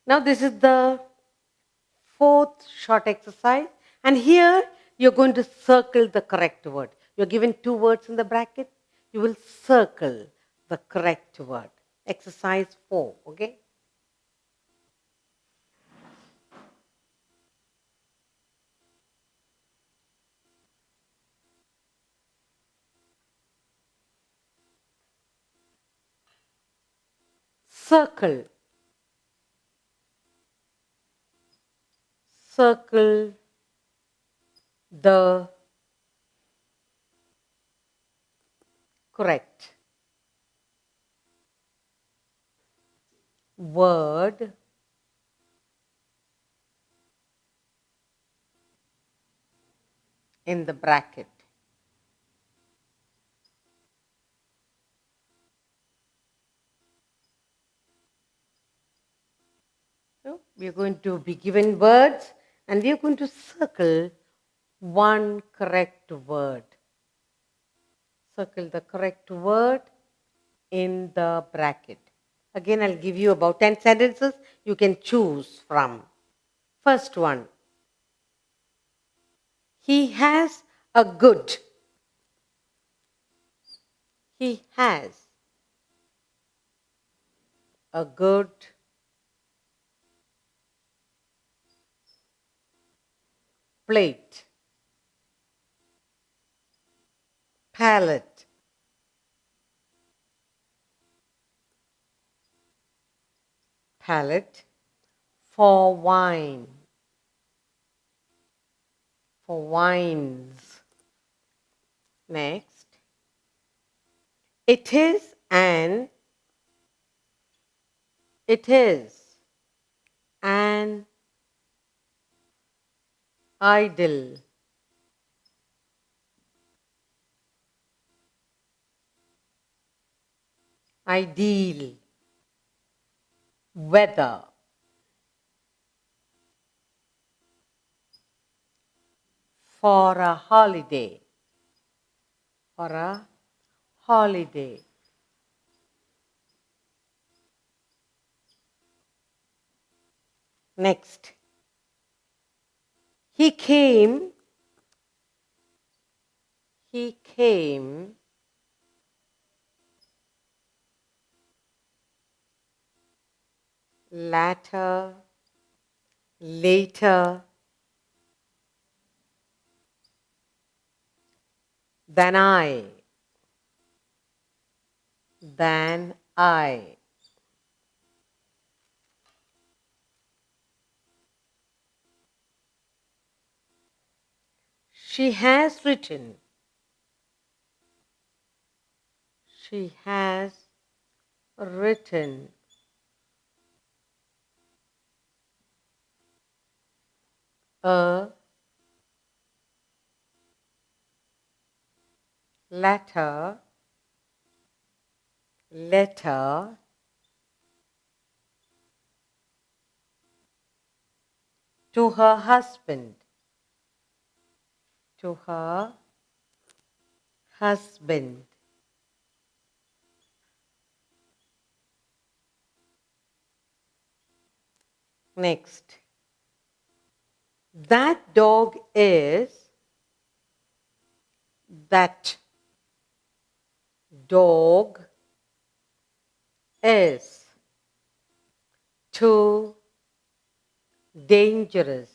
Now, this is the fourth short exercise. And here you're going to circle the correct word. You're given two words in the bracket. You will circle the correct word. Exercise 4. Okay? Circle. Circle the correct word in the bracket. So we are going to be given words and we are going to circle one correct word. Circle the correct word in the bracket. Again, I'll give you about 10 sentences you can choose from. First one. He has a good. He has a good plate. Palette. Palette for wine. For wines. Next. It is an idle. Ideal. Weather. For a holiday. For a holiday. Next. He came later than I. She has written a letter to her husband. To her husband. Next. That dog is too dangerous.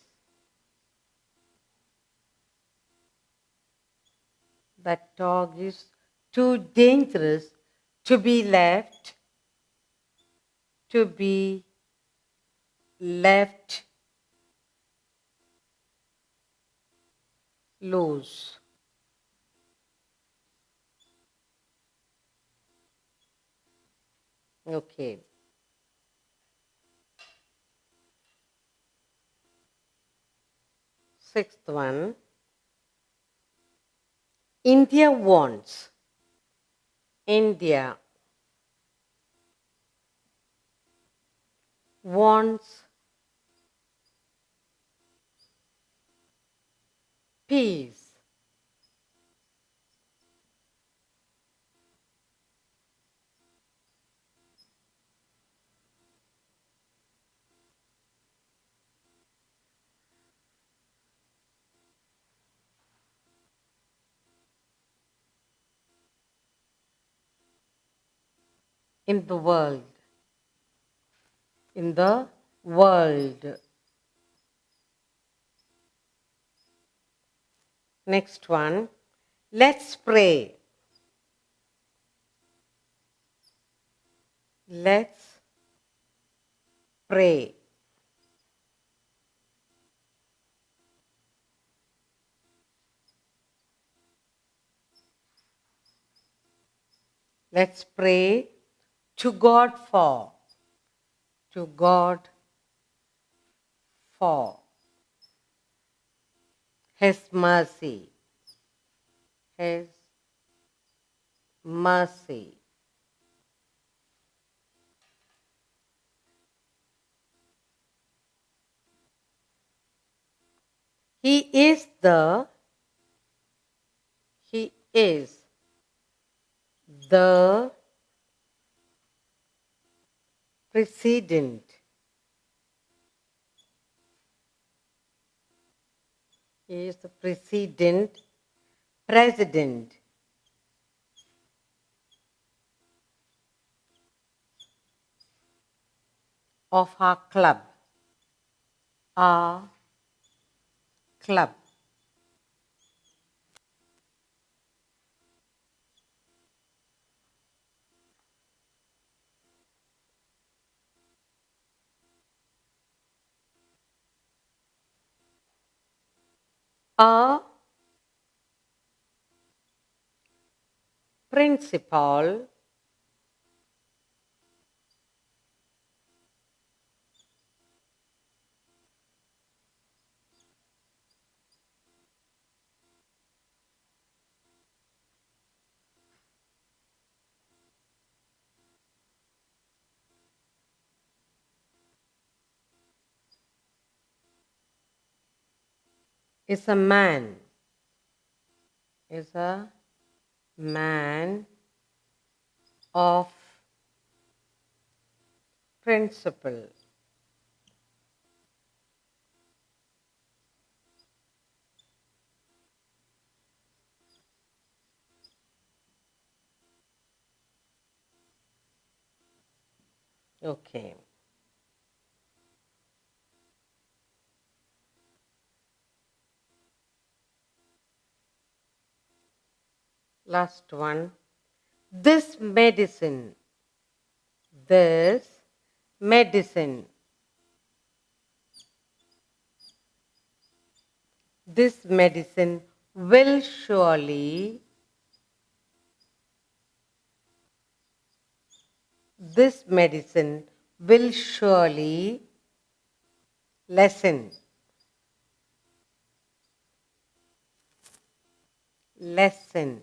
That dog is too dangerous to be left loose. Okay. Sixth one. India wants peace. in the world. In the world. Next one. Let's pray. Let's pray. Let's pray to God for. To God for His mercy. His mercy. He is the president. He is the president of our club. Our club. Our principal. Is a man. Is a man of principle. Okay. Last one. This medicine. This medicine. This medicine will surely. This medicine will surely lessen. Lessen.